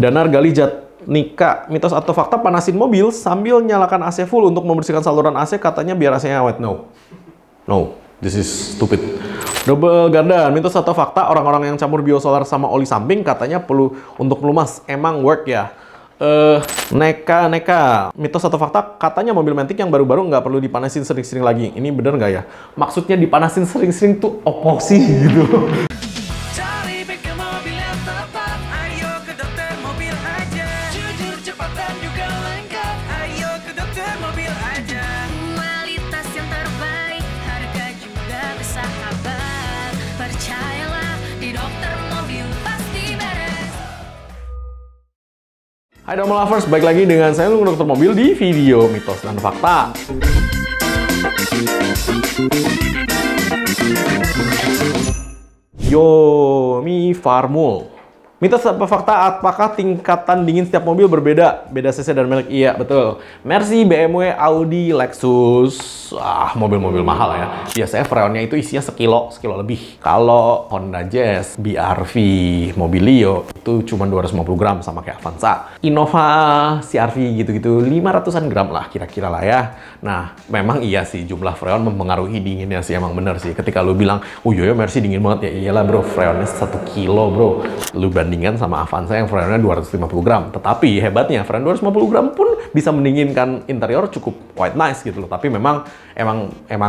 Danar Galijat Nika, mitos atau fakta panasin mobil sambil nyalakan AC full untuk membersihkan saluran AC, katanya biar AC-nya awet. No, this is stupid. Double Gardan, mitos atau fakta orang-orang yang campur biosolar sama oli samping katanya perlu untuk pelumas. Emang work ya? Neka, mitos atau fakta katanya mobil Matic yang baru-baru nggak perlu dipanasin sering-sering lagi. Ini bener nggak ya? Maksudnya dipanasin sering-sering tuh opo sih gitu. Hai Domo Lovers, balik lagi dengan saya Lung Dokter Mobil di video mitos dan fakta. Yomi Farmul. Mitos apa fakta, apakah tingkatan dingin setiap mobil berbeda? Beda cc dan merek? Iya, betul. Mercy, BMW, Audi, Lexus. Mobil-mobil mahal ya. Biasanya freonnya itu isinya sekilo lebih. Kalau Honda Jazz, BRV, Mobilio, itu cuma 250 gram sama kayak Avanza. Innova, CR-V gitu-gitu, 500-an gram lah kira-kira lah ya. Nah, memang iya sih jumlah freon mempengaruhi dinginnya sih, emang bener sih. Ketika lu bilang, oh iya Mercy dingin banget, ya iyalah bro, freonnya 1 kilo bro. Lu bandingkan sama Avanza yang freonnya 250 gram. Tetapi hebatnya, freon 250 gram pun bisa mendinginkan interior cukup quite nice gitu loh. Tapi memang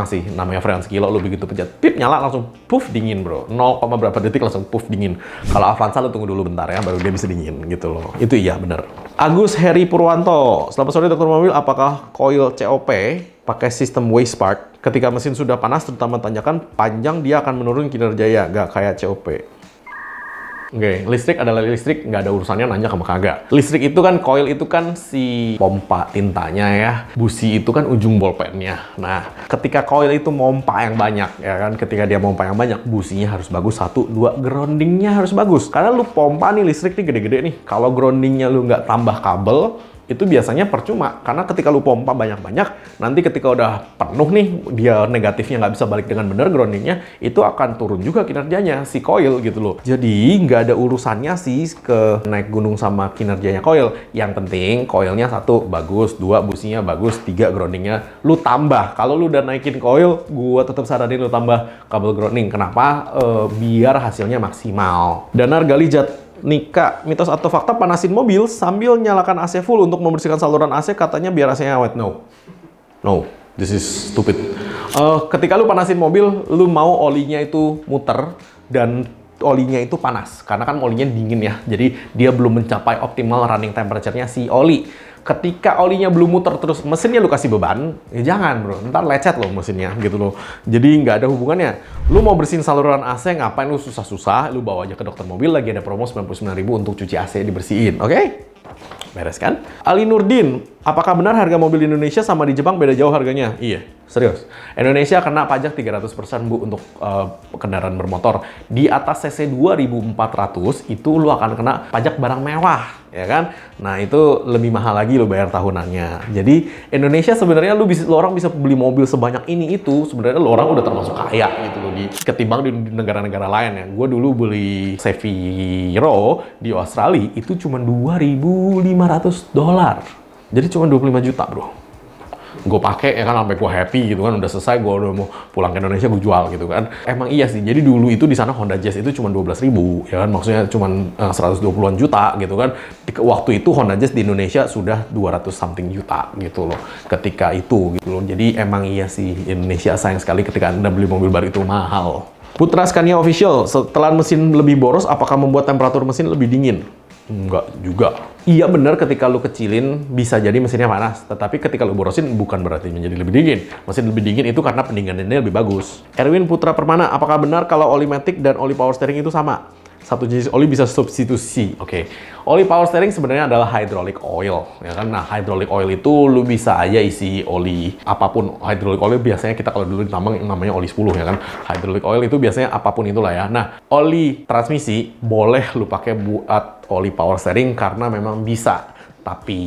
sih namanya freon sekilo, lu begitu pencet pip nyala langsung puff dingin bro. 0, berapa detik langsung puff dingin. Kalau Avanza lu tunggu dulu bentar ya, baru dia bisa dingin gitu loh. Itu iya bener. Agus Heri Purwanto, selamat sore dokter mobil, apakah coil COP pakai sistem waste spark ketika mesin sudah panas, terutama tanjakan panjang, dia akan menurun kinerjanya, nggak kayak COP? Oke, listrik adalah listrik, nggak ada urusannya nanya sama kagak. Listrik itu kan, coil itu kan si pompa tintanya ya. Busi itu kan ujung bolpennya. Nah, ketika coil itu mompa yang banyak, ya kan, ketika dia mompa yang banyak, businya harus bagus, 1, 2, groundingnya harus bagus. Karena lu pompa nih, listrik nih gede-gede nih. Kalau groundingnya lu nggak tambah kabel, itu biasanya percuma, karena ketika lu pompa banyak-banyak, nanti ketika udah penuh nih, dia negatifnya nggak bisa balik dengan benar groundingnya, itu akan turun juga kinerjanya si coil gitu loh. Jadi nggak ada urusannya sih ke naik gunung sama kinerjanya coil. Yang penting coilnya 1 bagus, 2 businya bagus, 3 groundingnya lu tambah. Kalau lu udah naikin coil, gua tetap saranin lu tambah kabel grounding. Kenapa? Biar hasilnya maksimal. Danar Galijat Nika, mitos atau fakta panasin mobil sambil nyalakan AC full untuk membersihkan saluran AC, katanya biar AC-nya awet. No, this is stupid. Ketika lu panasin mobil, lu mau olinya itu muter dan olinya itu panas. Karena kan olinya dingin ya, jadi dia belum mencapai optimal running temperature-nya si oli. Ketika olinya belum muter terus mesinnya lu kasih beban, ya jangan bro, ntar lecet loh mesinnya gitu loh. Jadi nggak ada hubungannya. Lu mau bersihin saluran AC, ngapain lu susah-susah, lu bawa aja ke dokter mobil, lagi ada promo 99.000 untuk cuci AC dibersihin, oke? Beres kan? Ali Nurdin, apakah benar harga mobil di Indonesia sama di Jepang beda jauh harganya? Iya, serius. Indonesia kena pajak 300% Bu untuk kendaraan bermotor. Di atas CC 2400 itu lu akan kena pajak barang mewah, ya kan? Nah, itu lebih mahal lagi lu bayar tahunannya. Jadi Indonesia sebenarnya lu orang bisa beli mobil sebanyak ini itu, sebenarnya lu orang udah termasuk kaya gitu loh ketimbang di negara-negara lain ya. Gue dulu beli Seviro di Australia itu cuma $2.500. Jadi cuma 25 juta bro. Gue pakai ya kan sampai gue happy gitu kan, udah selesai, gue udah mau pulang ke Indonesia, gue jual gitu kan. Emang iya sih, jadi dulu itu di sana Honda Jazz itu cuma 12.000 ya kan, maksudnya cuma 120-an juta gitu kan. Waktu itu Honda Jazz di Indonesia sudah 200 something juta gitu loh ketika itu gitu loh. Jadi emang iya sih, Indonesia sayang sekali ketika Anda beli mobil baru itu mahal. Putra Scania Official, setelan mesin lebih boros apakah membuat temperatur mesin lebih dingin? Enggak juga. Iya benar, ketika lu kecilin bisa jadi mesinnya panas, tetapi ketika lu borosin bukan berarti menjadi lebih dingin. Mesin lebih dingin itu karena pendinginannya lebih bagus. Erwin Putra Permana, apakah benar kalau oli Matic dan oli power steering itu sama? Satu jenis oli bisa substitusi. Oke. Oli power steering sebenarnya adalah hydraulic oil, ya kan? Nah, hydraulic oil itu lu bisa aja isi oli apapun. Hydraulic oil biasanya kita kalau dulu ditambang namanya oli 10 ya kan. Hydraulic oil itu biasanya apapun itulah ya. Nah, oli transmisi boleh lu pakai buat oli power steering karena memang bisa. Tapi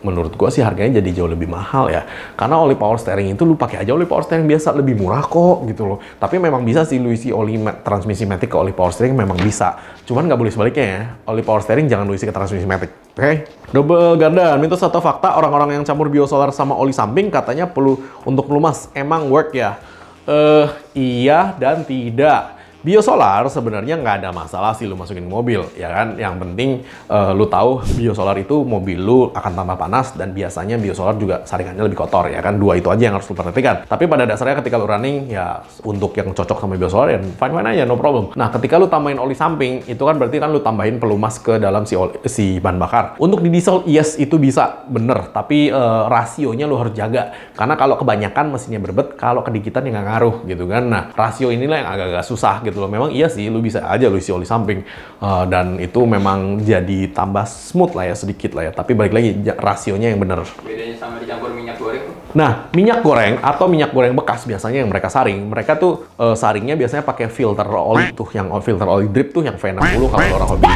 menurut gua sih harganya jadi jauh lebih mahal ya. Karena oli power steering itu lu pakai aja oli power steering biasa, lebih murah kok gitu loh. Tapi memang bisa sih lu isi oli transmisi matic ke oli power steering, memang bisa. Cuman nggak boleh sebaliknya ya. Oli power steering jangan lu isi ke transmisi matic. Oke? Double Gardan, mitos atau fakta orang-orang yang campur biosolar sama oli samping katanya perlu untuk pelumas. Emang work ya? Iya dan tidak. Biosolar sebenarnya nggak ada masalah sih lu masukin mobil, ya kan? Yang penting lu tahu biosolar itu mobil lu akan tambah panas dan biasanya biosolar juga saringannya lebih kotor, ya kan? Dua itu aja yang harus lu perhatikan. Tapi pada dasarnya ketika lu running, ya untuk yang cocok sama biosolar ya fine-fine aja, no problem. Nah, ketika lu tambahin oli samping, itu kan berarti kan lu tambahin pelumas ke dalam si bahan bakar. Untuk di diesel, yes itu bisa, bener. Tapi rasionya lu harus jaga. Karena kalau kebanyakan mesinnya berbet, kalau kedikitan ya nggak ngaruh gitu kan. Nah, rasio inilah yang agak-agak susah gitu loh. Memang iya sih, lu bisa aja lu isi oli samping dan itu memang jadi tambah smooth lah ya, sedikit lah ya. Tapi balik lagi rasionya yang bener. Bedanya sama dicampur minyak goreng tuh? Nah, minyak goreng atau minyak goreng bekas biasanya yang mereka saring, mereka tuh saringnya biasanya pakai filter oli tuh, yang filter oli drip tuh yang V60 kalau orang hobi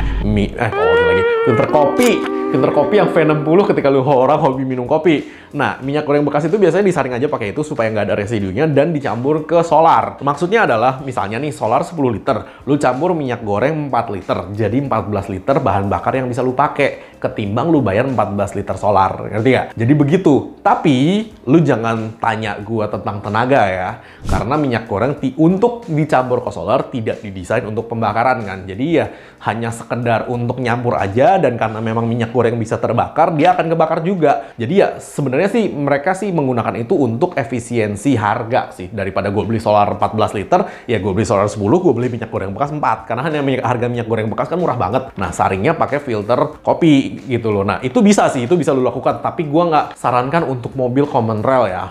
filter kopi yang V60 ketika lu orang hobi minum kopi. Nah, minyak goreng bekas itu biasanya disaring aja pakai itu supaya nggak ada residunya dan dicampur ke solar. Maksudnya adalah, misalnya nih solar 10 liter, lu campur minyak goreng 4 liter, jadi 14 liter bahan bakar yang bisa lu pakai, ketimbang lu bayar 14 liter solar, ngerti gak? Jadi begitu. Tapi, lu jangan tanya gua tentang tenaga ya, karena minyak goreng untuk dicampur ke solar tidak didesain untuk pembakaran kan. Jadi ya, hanya sekedar untuk nyampur aja, dan karena memang minyak goreng bisa terbakar, dia akan kebakar juga. Jadi ya, sebenarnya sih mereka sih menggunakan itu untuk efisiensi harga sih. Daripada gue beli solar 14 liter, ya gue beli solar 10, gue beli minyak goreng bekas 4. Karena hanya harga minyak goreng bekas kan murah banget. Nah, saringnya pakai filter kopi gitu loh. Nah, itu bisa sih, itu bisa lo lakukan. Tapi gue nggak sarankan untuk mobil common rail ya.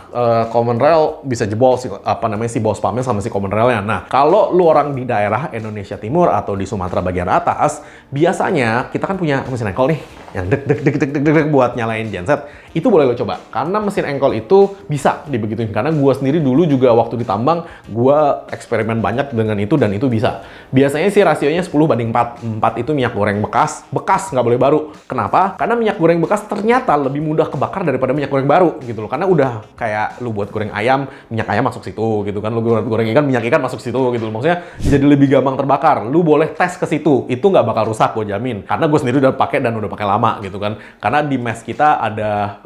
Common rail bisa jebol sih, si bawah spamnya sama si common railnya. Nah, kalau lu orang di daerah Indonesia Timur atau di Sumatera bagian atas, biasanya kita kan punya mesin engkol nih, yang dek buat nyalain genset. Itu boleh lo coba, karena mesin engkol itu bisa dibegituin. Karena gue sendiri dulu juga waktu di tambang, gue eksperimen banyak dengan itu dan itu bisa. Biasanya sih rasionya 10:4. 4 itu minyak goreng bekas, nggak boleh baru. Kenapa? Karena minyak goreng bekas ternyata lebih mudah kebakar daripada minyak goreng baru gitu loh. Karena udah kayak lu buat goreng ayam, minyak ayam masuk situ gitu kan. Lu goreng ikan, minyak ikan masuk situ gitu loh. Maksudnya jadi lebih gampang terbakar. Lu boleh tes ke situ, itu nggak bakal rusak, gue jamin. Karena gue sendiri udah pakai dan udah pakai lama gitu kan. Karena di mes kita ada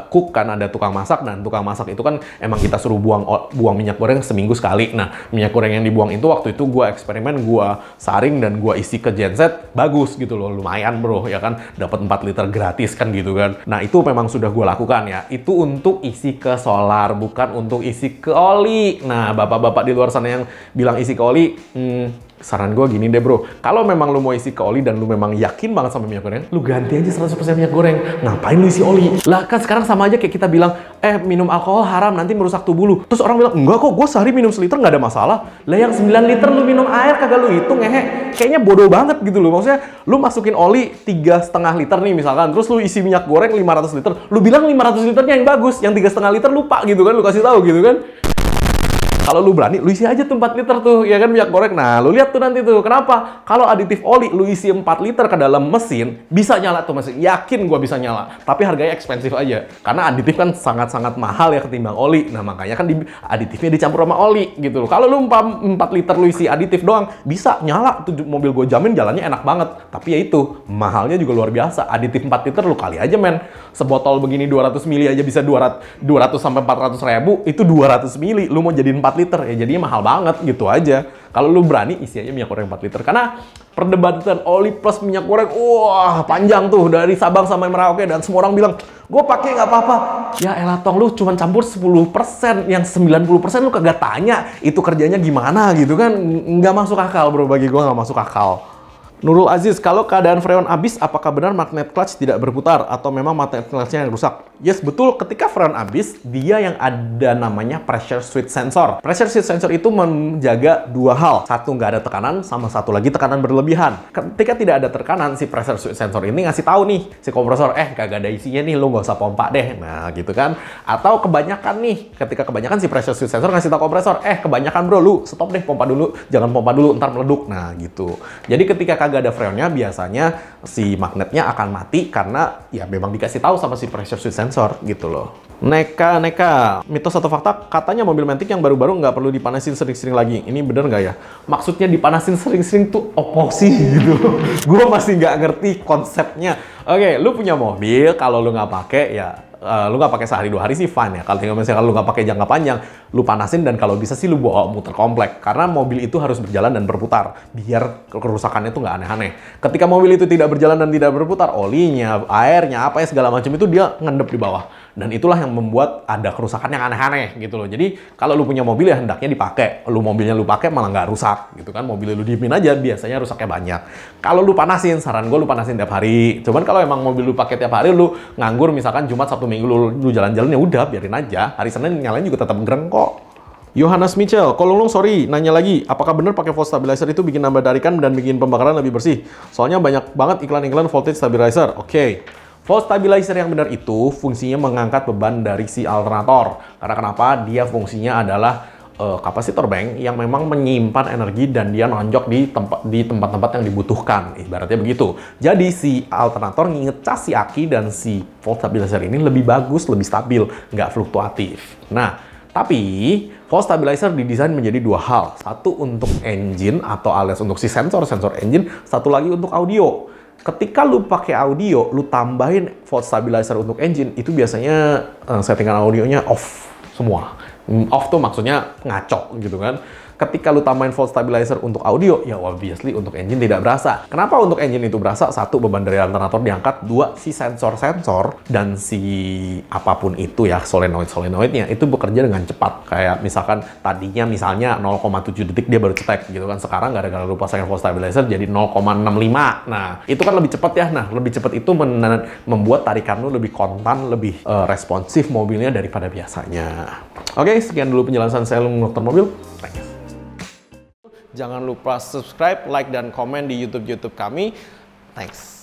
cook kan, ada tukang masak, dan tukang masak itu kan emang kita suruh buang minyak goreng seminggu sekali. Nah, minyak goreng yang dibuang itu waktu itu gue eksperimen, gue saring dan gue isi ke genset, bagus gitu loh, lumayan bro, ya kan, dapat 4 liter gratis kan gitu kan. Nah, itu memang sudah gue lakukan ya. Itu untuk isi ke solar, bukan untuk isi ke oli. Nah, bapak-bapak di luar sana yang bilang isi ke oli, saran gue gini deh bro, kalau memang lu mau isi ke oli dan lu memang yakin banget sama minyak goreng, lu ganti aja 100% minyak goreng. Ngapain lu isi oli? Lah kan sekarang sama aja kayak kita bilang, minum alkohol haram, nanti merusak tubuh lu. Terus orang bilang, enggak kok, gue sehari minum seliter nggak ada masalah. Lah yang 9 liter lu minum air kagak lu hitung, kayaknya bodoh banget gitu loh. Maksudnya, lu masukin oli 3,5 liter nih misalkan, terus lu isi minyak goreng 500 liter, lu bilang 500 liternya yang bagus, yang 3,5 liter lupa gitu kan, lu kasih tahu gitu kan. Kalau lu berani, lu isi aja tuh 4 liter tuh, ya kan, minyak goreng. Nah, lu lihat tuh nanti tuh. Kenapa? Kalau aditif oli, lu isi 4 liter ke dalam mesin, bisa nyala tuh mesin. Yakin gua bisa nyala. Tapi harganya ekspensif aja. Karena aditif kan sangat-sangat mahal ya ketimbang oli. Nah, makanya kan aditifnya dicampur sama oli gitu loh. Kalau lu 4 liter lu isi aditif doang, bisa nyala tuh mobil, gua jamin jalannya enak banget. Tapi ya itu, mahalnya juga luar biasa. Aditif 4 liter lu kali aja men. Sebotol begini 200 mili aja bisa 200 sampai 400 ribu, itu 200 mili. Lu mau jadiin 4 liter, ya jadinya mahal banget gitu aja. Kalau lu berani, isi aja minyak goreng 4 liter. Karena perdebatan oli plus minyak goreng, wah panjang tuh dari Sabang sampai Merauke, dan semua orang bilang, gue pakai nggak apa-apa. Ya elah tong, lu cuma campur 10%, yang 90% lu kagak tanya itu kerjanya gimana gitu kan. Nggak masuk akal bro, bagi gue nggak masuk akal. Nurul Aziz, kalau keadaan freon habis, apakah benar magnet clutch tidak berputar atau memang magnet clutch-nya yang rusak? Yes, betul. Ketika freon habis, dia yang ada namanya pressure switch sensor. Pressure switch sensor itu menjaga dua hal. Satu, nggak ada tekanan, sama satu lagi tekanan berlebihan. Ketika tidak ada tekanan, si pressure switch sensor ini ngasih tahu nih, si kompresor, kagak ada isinya nih, lu nggak usah pompa deh. Nah, gitu kan. Atau kebanyakan nih, ketika kebanyakan si pressure switch sensor ngasih tahu kompresor, kebanyakan bro, lu stop deh, pompa dulu. Jangan pompa dulu, ntar meleduk. Nah, gitu. Jadi ketika kagak kagak ada freonnya, biasanya si magnetnya akan mati karena ya memang dikasih tahu sama si pressure switch sensor gitu loh. Neka, mitos atau fakta, katanya mobil Matic yang baru-baru nggak perlu dipanasin sering-sering lagi. Ini bener nggak ya? Maksudnya dipanasin sering-sering tuh apa sih gitu? Gue masih nggak ngerti konsepnya. Oke, lu punya mobil, kalau lu nggak pakai ya lu nggak pakai sehari 2 hari sih fine ya. Kalau tinggal misalnya lu nggak pakai jangka panjang, lu panasin dan kalau bisa sih lu bawa muter komplek. Karena mobil itu harus berjalan dan berputar biar kerusakannya tuh nggak aneh-aneh. Ketika mobil itu tidak berjalan dan tidak berputar, olinya, airnya, apa ya segala macam itu dia ngendep di bawah. Dan itulah yang membuat ada kerusakan yang aneh-aneh gitu loh. Jadi kalau lu punya mobil ya hendaknya dipakai. Mobilnya lu pakai malah nggak rusak gitu kan. Mobil lu diemin aja biasanya rusaknya banyak. Kalau lu panasin, saran gue lu panasin tiap hari. Cuman kalau emang mobil lu pakai tiap hari, lu nganggur misalkan Jumat Sabtu Minggu lu jalan-jalan ya udah biarin aja. Hari Senin nyalain juga tetap gereng kok. Yohanes Mitchell, Kolong sorry, nanya lagi, apakah benar pakai volt stabilizer itu bikin nambah tarikan dan bikin pembakaran lebih bersih? Soalnya banyak banget iklan-iklan voltage stabilizer. Oke. Volt stabilizer yang benar itu fungsinya mengangkat beban dari si alternator. Karena kenapa? Dia fungsinya adalah kapasitor bank yang memang menyimpan energi dan dia nonjok di tempat-tempat yang dibutuhkan. Ibaratnya begitu. Jadi si alternator ngecas si aki dan si volt stabilizer ini lebih bagus, lebih stabil, nggak fluktuatif. Nah, tapi volt stabilizer didesain menjadi 2 hal. Satu untuk engine atau alias untuk si sensor engine, satu lagi untuk audio. Ketika lu pakai audio, lu tambahin volt stabilizer untuk engine, itu biasanya settingan audionya off semua. Off tuh maksudnya ngaco gitu kan. Ketika lu tambahin volt stabilizer untuk audio, ya obviously untuk engine tidak berasa. Kenapa untuk engine itu berasa? Satu, beban dari alternator diangkat. 2, si sensor-sensor dan si apapun itu ya, solenoid-solenoidnya itu bekerja dengan cepat. Kayak misalkan tadinya misalnya 0,7 detik dia baru cetek gitu kan. Sekarang gara-gara lu pasangin volt stabilizer jadi 0,65. Nah, itu kan lebih cepat ya. Nah, lebih cepat itu membuat tarikan lu lebih kontan, lebih responsif mobilnya daripada biasanya. Oke, sekian dulu penjelasan saya dokter mobil. Thanks. Jangan lupa subscribe, like, dan komen di YouTube kami. Thanks.